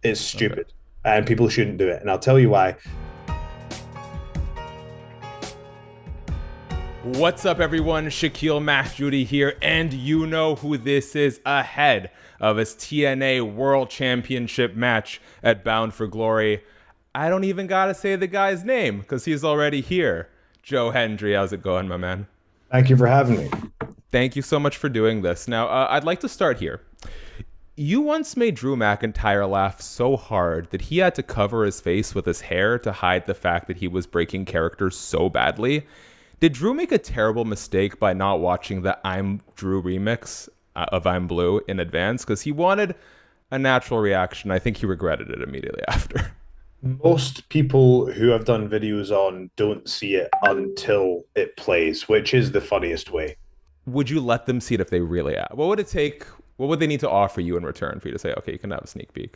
It's Okay. stupid, and people shouldn't do it. And I'll tell you why. What's up, everyone? Shakiel Mahjouri here, and you know who this is ahead of his TNA World Championship match at Bound for Glory. I don't even gotta say the guy's name because he's already here. Joe Hendry, how's it going, my man? Thank you for having me. Thank you so much for doing this. Now, I'd like to start here. You once made Drew McIntyre laugh so hard that he had to cover his face with his hair to hide the fact that he was breaking character so badly. Did Drew make a terrible mistake by not watching the I'm Drew remix of I'm Blue in advance? Because he wanted a natural reaction. I think he regretted it immediately after. Most people who I've done videos on don't see it until it plays, which is the funniest way. Would you let them see it if they really asked? What would it take? What would they need to offer you in return for you to say, okay, you can have a sneak peek?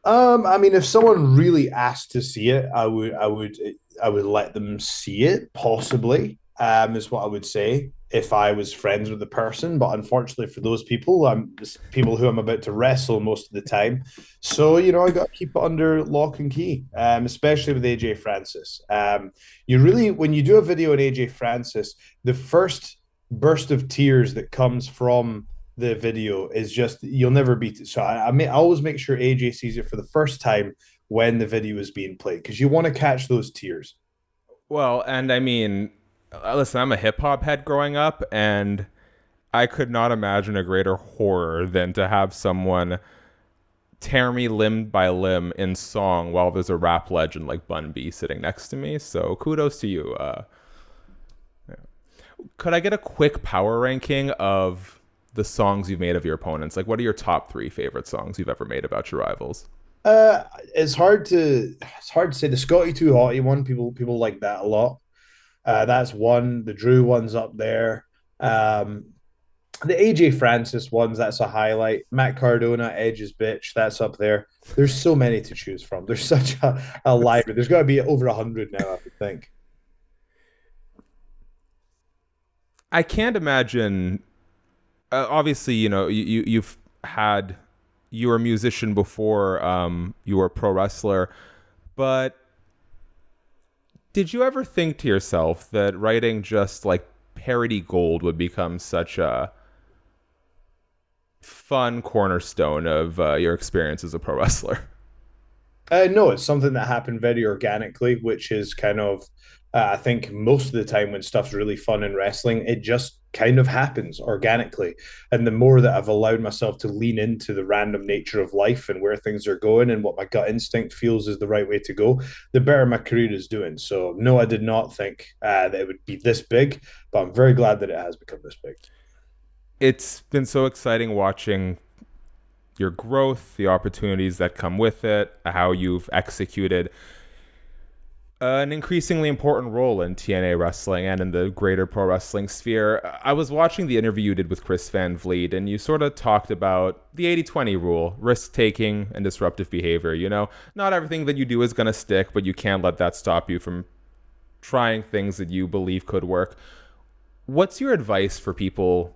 I mean, if someone really asked to see it, I would let them see it, possibly, is what I would say if I was friends with the person. But unfortunately for those people, I'm people who I'm about to wrestle most of the time. So, I got to keep it under lock and key, especially with AJ Francis. When you do a video on AJ Francis, the first burst of tears that comes from the video is just you'll never beat it. So I always make sure AJ sees it for the first time when the video is being played because you want to catch those tears. Well, and I mean, listen, I'm a hip hop head growing up, and I could not imagine a greater horror than to have someone tear me limb by limb in song while there's a rap legend like Bun B sitting next to me. So kudos to you. Yeah. Could I get a quick power ranking of the songs you've made of your opponents? Like, what are your top three favorite songs you've ever made about your rivals? It's hard to say the Scotty Too Hotty one. People like that a lot. That's one. The Drew one's up there. Um, the AJ Francis ones, that's a highlight. Matt Cardona, Edge's bitch, that's up there. There's so many to choose from. There's such a That's, library. There's got to be over 100 now, I would think. I can't imagine. Obviously, you've had you were a musician before you were a pro wrestler, but did you ever think to yourself that writing just like parody gold would become such a fun cornerstone of your experience as a pro wrestler? No, it's something that happened very organically, which is kind of, I think most of the time when stuff's really fun in wrestling, it just kind of happens organically. And the more that I've allowed myself to lean into the random nature of life and where things are going and what my gut instinct feels is the right way to go, the better my career is doing. So, no, I did not think that it would be this big, but I'm very glad that it has become this big. It's been so exciting watching your growth, the opportunities that come with it, how you've executed an increasingly important role in TNA wrestling and in the greater pro wrestling sphere. I was watching the interview you did with Chris Van Vliet, and you sort of talked about the 80-20 rule, risk taking and disruptive behavior. Not everything that you do is going to stick, but you can't let that stop you from trying things that you believe could work. What's your advice for people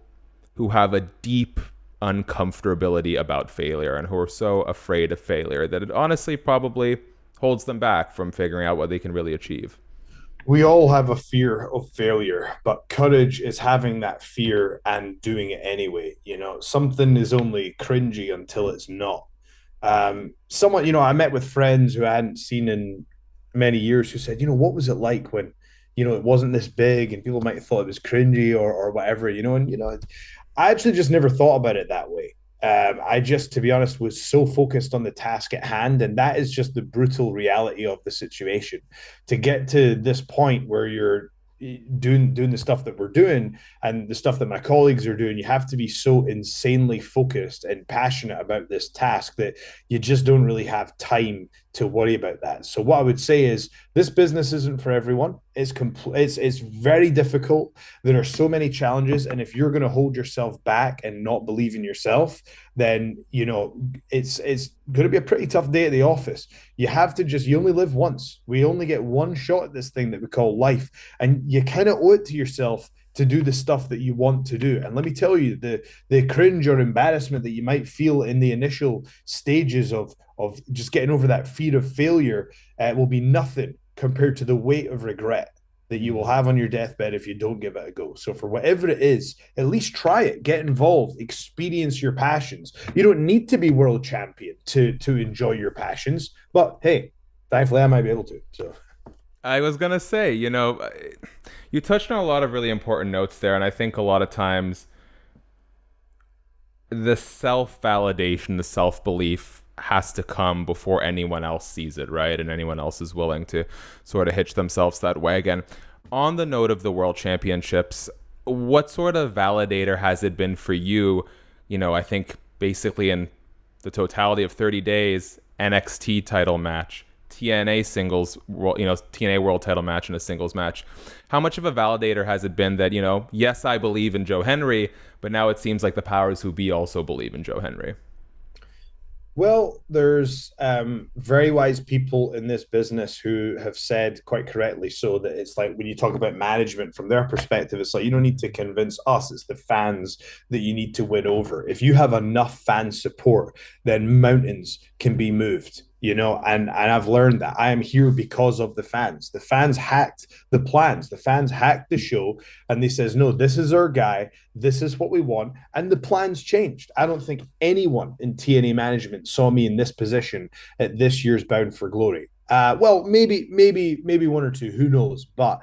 who have a deep uncomfortability about failure and who are so afraid of failure that it honestly probably holds them back from figuring out what they can really achieve? We all have a fear of failure, but courage is having that fear and doing it anyway. Something is only cringy until it's not. Someone, I met with friends who I hadn't seen in many years who said, what was it like when, it wasn't this big and people might have thought it was cringy or whatever, I actually just never thought about it that way. I just, to be honest, was so focused on the task at hand, and that is just the brutal reality of the situation. To get to this point where you're doing the stuff that we're doing and the stuff that my colleagues are doing, you have to be so insanely focused and passionate about this task that you just don't really have time to worry about that. So what I would say is this business isn't for everyone. It's very difficult. There are so many challenges, and if you're going to hold yourself back and not believe in yourself, then it's going to be a pretty tough day at the office. You only live once. We only get one shot at this thing that we call life, and you kind of owe it to yourself to do the stuff that you want to do. And let me tell you, the cringe or embarrassment that you might feel in the initial stages of just getting over that fear of failure will be nothing compared to the weight of regret that you will have on your deathbed if you don't give it a go. So for whatever it is, at least try it, get involved, experience your passions. You don't need to be world champion to enjoy your passions, but hey, thankfully I might be able to. So I was gonna say, you touched on a lot of really important notes there, and I think a lot of times the self-validation, the self-belief has to come before anyone else sees it, right? And anyone else is willing to sort of hitch themselves that wagon. On the note of the World Championships, what sort of validator has it been for you? I think basically in the totality of 30 days, NXT title match, TNA singles, TNA world title match and a singles match. How much of a validator has it been that, yes, I believe in Joe Hendry, but now it seems like the powers who be also believe in Joe Hendry? well, there's very wise people in this business who have said quite correctly so that it's like when you talk about management from their perspective, it's like you don't need to convince us, it's the fans that you need to win over. If you have enough fan support, then mountains can be moved. And I've learned that I am here because of the fans. The fans hacked the plans. The fans hacked the show, and they says, no, this is our guy. This is what we want, and the plans changed. I don't think anyone in TNA management saw me in this position at this year's Bound for Glory. Well, maybe one or two, who knows? But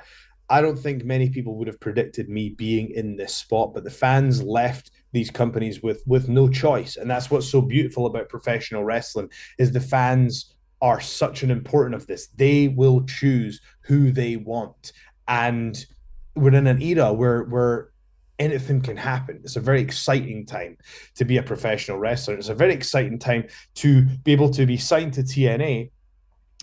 I don't think many people would have predicted me being in this spot. But the fans left these companies with no choice, and that's what's so beautiful about professional wrestling is the fans are such an important of this. They will choose who they want, and we're in an era where anything can happen. It's a very exciting time to be a professional wrestler. It's a very exciting time to be able to be signed to TNA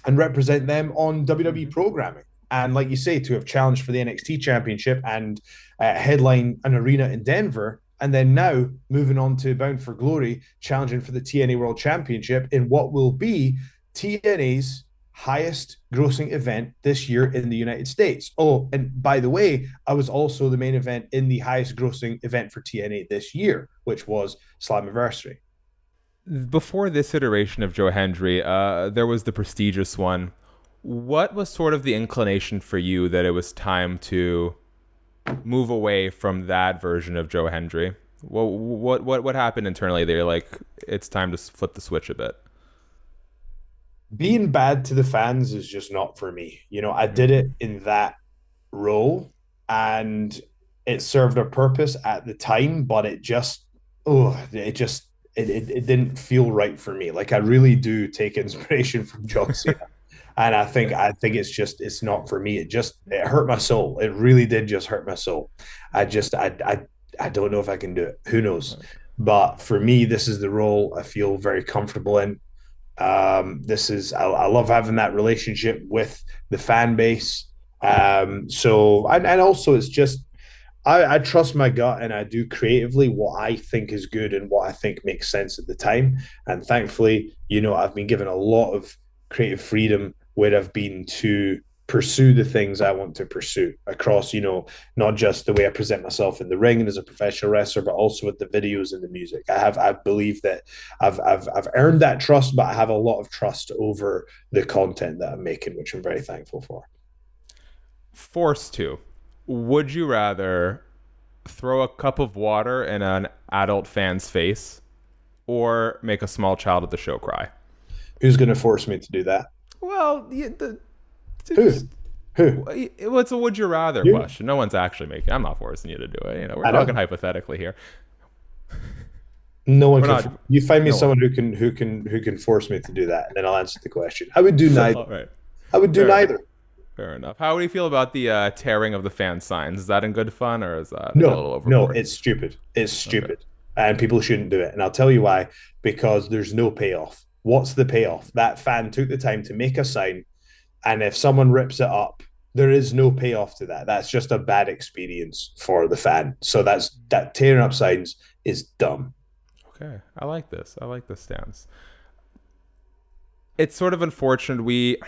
and represent them on WWE programming. And like you say, to have challenged for the NXT championship and headline an arena in Denver, and then now moving on to Bound for Glory, challenging for the TNA World Championship in what will be TNA's highest grossing event this year in the United States. Oh, and by the way, I was also the main event in the highest grossing event for TNA this year, which was Slammiversary. Before this iteration of Joe Hendry, there was the prestigious one. What was sort of the inclination for you that it was time to move away from that version of Joe Hendry? What happened internally there? Like, it's time to flip the switch a bit. Being bad to the fans is just not for me. I did it in that role and it served a purpose at the time, but it didn't feel right for me. Like I really do take inspiration from John Cena. And I think it's not for me. It hurt my soul. It really did just hurt my soul. I don't know if I can do it. Who knows? But for me, this is the role I feel very comfortable in. I love having that relationship with the fan base. And also it's just I trust my gut and I do creatively what I think is good and what I think makes sense at the time. And thankfully, I've been given a lot of creative freedom where I've been to pursue the things I want to pursue across, not just the way I present myself in the ring and as a professional wrestler, but also with the videos and the music. I believe that I've earned that trust, but I have a lot of trust over the content that I'm making, which I'm very thankful for. Forced to. Would you rather throw a cup of water in an adult fan's face or make a small child at the show cry? Who's going to force me to do that? Well, Who? It's a would you rather question. No one's actually making. I'm not forcing you to do it. We're talking hypothetically here. No one can. You find me someone who can force me to do that, and then I'll answer the question. I would do neither. Right. I would do neither. Fair enough. How do you feel about the tearing of the fan signs? Is that in good fun or is that a No, little overboard? no, it's stupid. It's stupid, and people shouldn't do it. And I'll tell you why. Because there's no payoff. What's the payoff? That fan took the time to make a sign, and if someone rips it up, there is no payoff to that. That's just a bad experience for the fan. So that tearing up signs is dumb. Okay, I like this. I like this stance. It's sort of unfortunate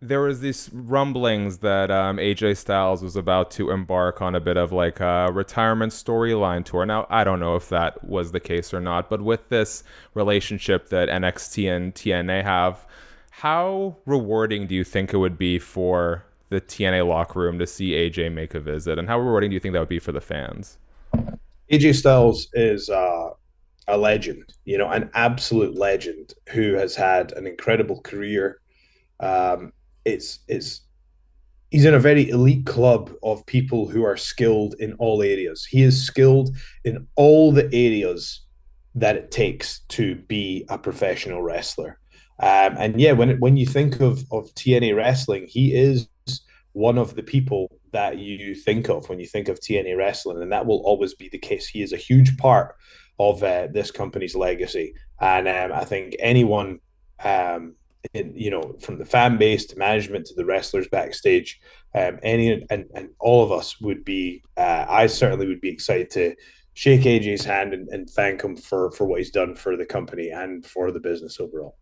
there was these rumblings that AJ Styles was about to embark on a bit of like a retirement storyline tour. Now, I don't know if that was the case or not, but with this relationship that NXT and TNA have, how rewarding do you think it would be for the TNA locker room to see AJ make a visit? And how rewarding do you think that would be for the fans? AJ Styles is a legend, an absolute legend who has had an incredible career. Um, it's he's in a very elite club of people who are skilled in all areas. He is skilled in all the areas that it takes to be a professional wrestler. And yeah, when you think of TNA wrestling, he is one of the people that you think of when you think of TNA wrestling, and that will always be the case. He is a huge part of this company's legacy, and I think anyone from the fan base to management to the wrestlers backstage, and all of us would be. I certainly would be excited to shake AJ's hand and thank him for what he's done for the company and for the business overall.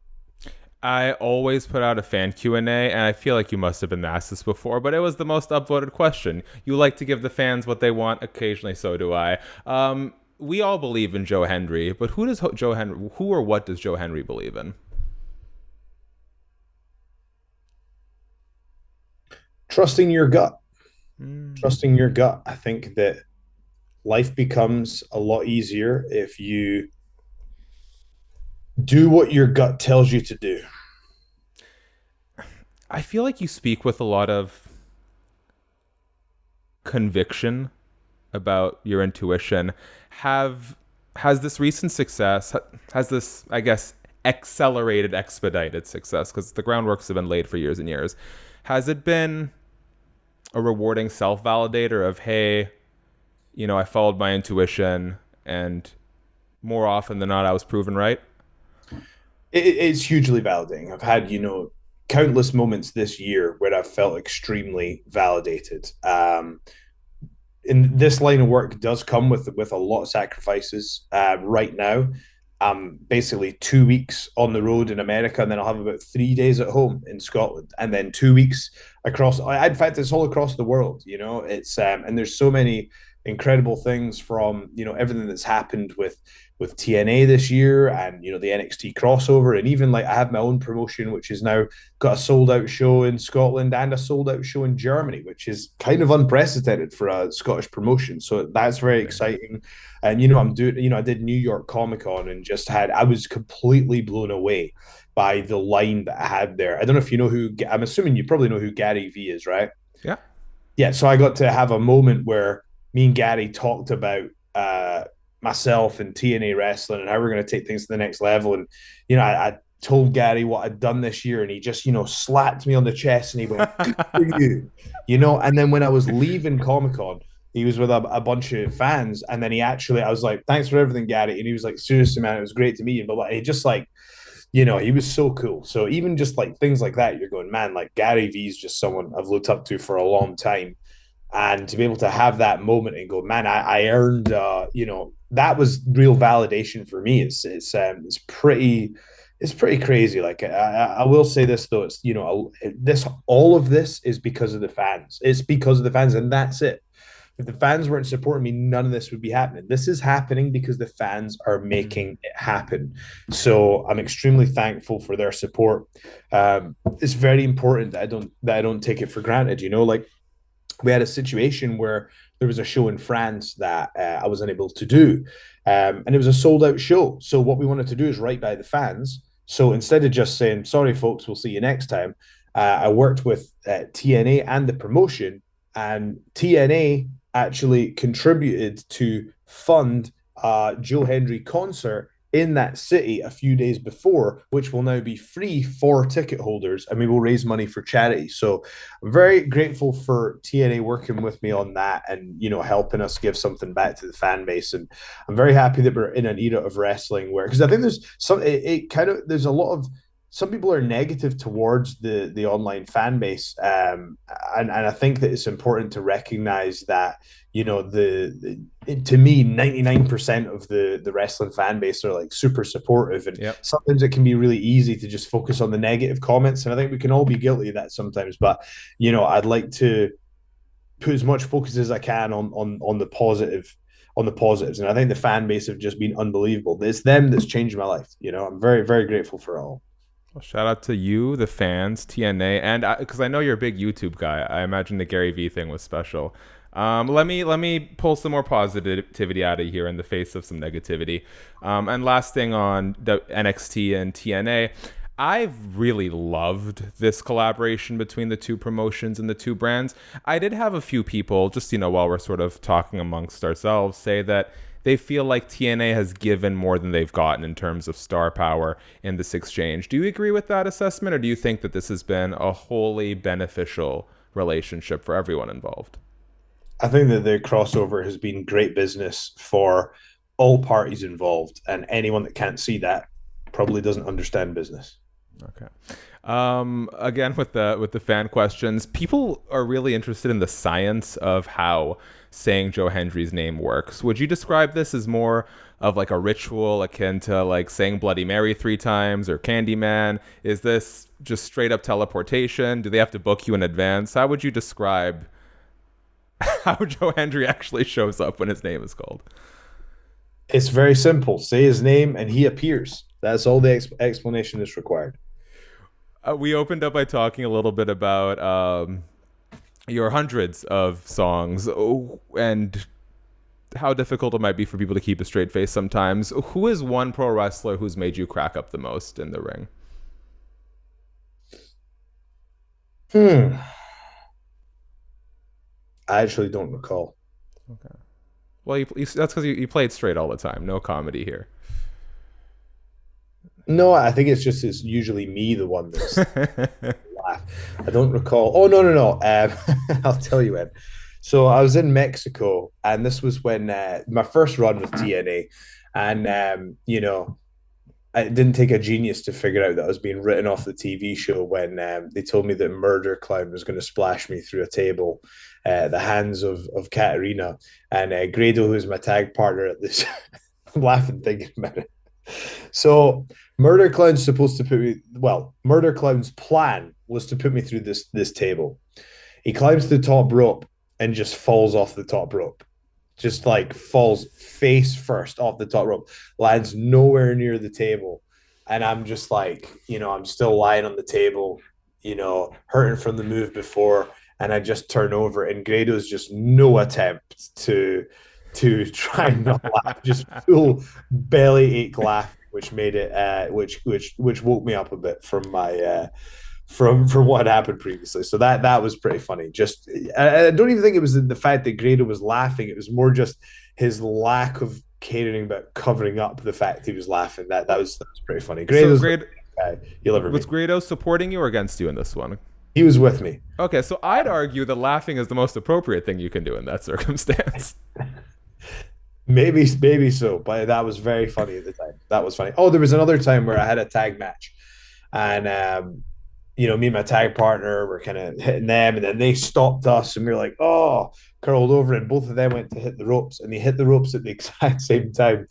I always put out a fan Q&A, and I feel like you must have been asked this before, but it was the most upvoted question. You like to give the fans what they want. Occasionally, so do I. We all believe in Joe Hendry, but who or what does Joe Hendry believe in? Trusting your gut. Mm. Trusting your gut. I think that life becomes a lot easier if you do what your gut tells you to do. I feel like you speak with a lot of conviction about your intuition. Has this recent success, has this, I guess, expedited success, because the groundworks have been laid for years and years, has it been a rewarding self-validator of, hey, I followed my intuition, and more often than not I was proven right? It's hugely validating. I've had, countless moments this year where I've felt extremely validated. And this line of work does come with a lot of sacrifices. Right now, I'm basically 2 weeks on the road in America, and then I'll have about 3 days at home in Scotland, and then 2 weeks across. In fact, it's all across the world. It's and there's so many incredible things from everything that's happened with TNA this year, and the NXT crossover, and even like I have my own promotion, which has now got a sold out show in Scotland and a sold out show in Germany, which is kind of unprecedented for a Scottish promotion. So that's very exciting. And I'm doing, I did New York Comic Con and I was completely blown away by the line that I had there. I don't know if you know who. I'm assuming you probably know who Gary V is, right? Yeah. Yeah. So I got to have a moment where me and Gary talked about myself and TNA wrestling and how we're going to take things to the next level. And I told Gary what I'd done this year, and he just slapped me on the chest and he went, "Good for you," And then when I was leaving Comic Con, he was with a bunch of fans, and then I was like, "Thanks for everything, Gary," and he was like, "Seriously, man, it was great to meet you." But he just like, he was so cool. So even just like things like that, you're going, man, like Gary V is just someone I've looked up to for a long time. And to be able to have that moment and go, man, I earned, that was real validation for me. It's pretty crazy. Like I will say this though, it's all of this is because of the fans. It's because of the fans, and that's it. If the fans weren't supporting me, none of this would be happening. This is happening because the fans are making it happen. So I'm extremely thankful for their support. It's very important that I don't take it for granted. Like we had a situation where there was a show in France that I was unable to do, and it was a sold out show. So what we wanted to do is right by the fans. So instead of just saying, "Sorry, folks, we'll see you next time," I worked with TNA and the promotion, and TNA actually contributed to fund Joe Hendry concert in that city a few days before, which will now be free for ticket holders, and we will raise money for charity. So I'm very grateful for TNA working with me on that, and helping us give something back to the fan base. And I'm very happy that we're in an era of wrestling where, because I think there's some, it kind of, there's a lot of some people are negative towards the online fan base, and I think that it's important to recognize that to me 99% of the wrestling fan base are like super supportive, and Yep. sometimes it can be really easy to just focus on the negative comments, and I think we can all be guilty of that sometimes. But I'd like to put as much focus as I can on the positives. And I think the fan base have just been unbelievable. It's them that's changed my life. I'm very, very grateful for it all. Well, shout out to you, the fans, TNA, and because I know you're a big YouTube guy, I imagine the Gary Vee thing was special. Let me pull some more positivity out of here in the face of some negativity. And last thing on the NXT and TNA, I've really loved this collaboration between the two promotions and the two brands. I did have a few people, just while we're sort of talking amongst ourselves, say that they feel like TNA has given more than they've gotten in terms of star power in this exchange. Do you agree with that assessment, or do you think that this has been a wholly beneficial relationship for everyone involved? I think that the crossover has been great business for all parties involved, and anyone that can't see that probably doesn't understand business. Okay. Again, with the fan questions, people are really interested in the science of how saying Joe Hendry's name works. Would you describe this as more of like a ritual akin to like saying Bloody Mary 3 times or Candyman? Is this just straight up teleportation? Do they have to book you in advance? How would you describe how Joe Hendry actually shows up when his name is called? It's very simple. Say his name and he appears. That's all the explanation is required. We opened up by talking a little bit about your hundreds of songs and how difficult it might be for people to keep a straight face sometimes. Who is one pro wrestler who's made you crack up the most in the ring? Hmm. I actually don't recall. Okay. Well, that's because you played straight all the time. No comedy here. No, I think it's usually me the one that's laugh. I don't recall. Oh no, no, no. I'll tell you when. So I was in Mexico, and this was when my first run with TNA, and it didn't take a genius to figure out that I was being written off the TV show when they told me that Murder Clown was going to splash me through a table, the hands of Katarina, and Grado, who's my tag partner at this. I'm laughing thinking about it. So Murder Clown's supposed to put me. Well, Murder Clown's plan was to put me through this table. He climbs the top rope and just falls off the top rope. Just like falls face first off the top rope, lands nowhere near the table. And I'm just like, I'm still lying on the table, hurting from the move before. And I just turn over, and Grado's just no attempt to try and not laugh, just full belly ache laugh, which made it which woke me up a bit from my from what happened previously. So that was pretty funny. Just I don't even think it was the fact that Grado was laughing. It was more just his lack of caring about covering up the fact he was laughing. That was pretty funny. So Grado's the guy you'll ever was meet. Grado supporting you or against you in this one? He was with me. Okay, so I'd argue that laughing is the most appropriate thing you can do in that circumstance. Maybe so, but that was very funny at the time. That was funny. Oh, there was another time where I had a tag match, and me and my tag partner were kind of hitting them, and then they stopped us, and we were like, oh, curled over, and both of them went to hit the ropes, and they hit the ropes at the exact same time.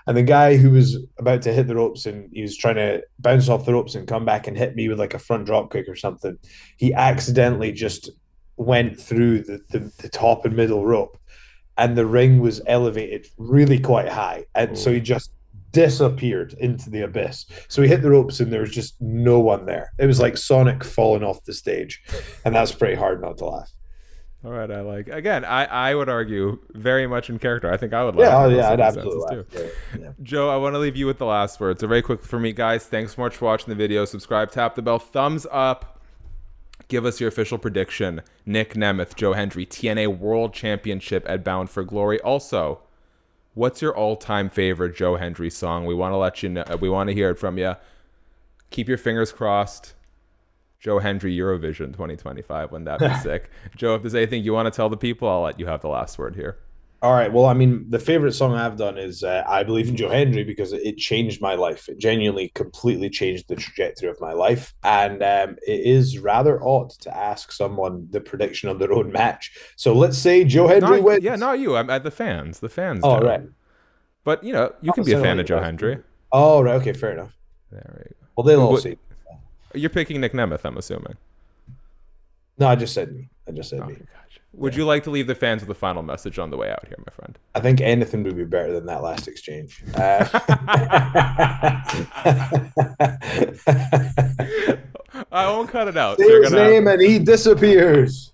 And the guy who was about to hit the ropes and he was trying to bounce off the ropes and come back and hit me with like a front drop kick or something, he accidentally just went through the top and middle rope, and the ring was elevated really quite high. And so he just disappeared into the abyss. So he hit the ropes and there was just no one there. It was like Sonic falling off the stage. And that's pretty hard not to laugh. All right, I would argue very much in character. I think I would laugh. Yeah, yeah, I'd absolutely laugh. Too. Yeah. Joe, I want to leave you with the last word. So very quick for me, guys. Thanks so much for watching the video. Subscribe, tap the bell, thumbs up. Give us your official prediction. Nick Nemeth, Joe Hendry, TNA World Championship at Bound for Glory. Also, what's your all-time favorite Joe Hendry song? We want to let you know. We want to hear it from you. Keep your fingers crossed. Joe Hendry Eurovision 2025. Wouldn't that be sick? Joe, if there's anything you want to tell the people, I'll let you have the last word here. All right. Well, I mean, the favorite song I've done is I Believe in Joe Hendry because it changed my life. It genuinely completely changed the trajectory of my life. And it is rather odd to ask someone the prediction of their own match. So let's say Joe Hendry Not yeah, wins. not you. I'm at the fans. The fans Oh, don't. right. But you can It be a sounded fan like of you're Joe asking Hendry. me. Oh, right. Okay, fair enough. There we Well, they'll go. all see. You're picking Nick Nemeth, I'm assuming. No, I just said me. I just said me. Okay, gotcha. Would Yeah. you like to leave the fans with a final message on the way out here, my friend? I think anything would be better than that last exchange. I won't cut it out, Say so you're his gonna have. name and he disappears.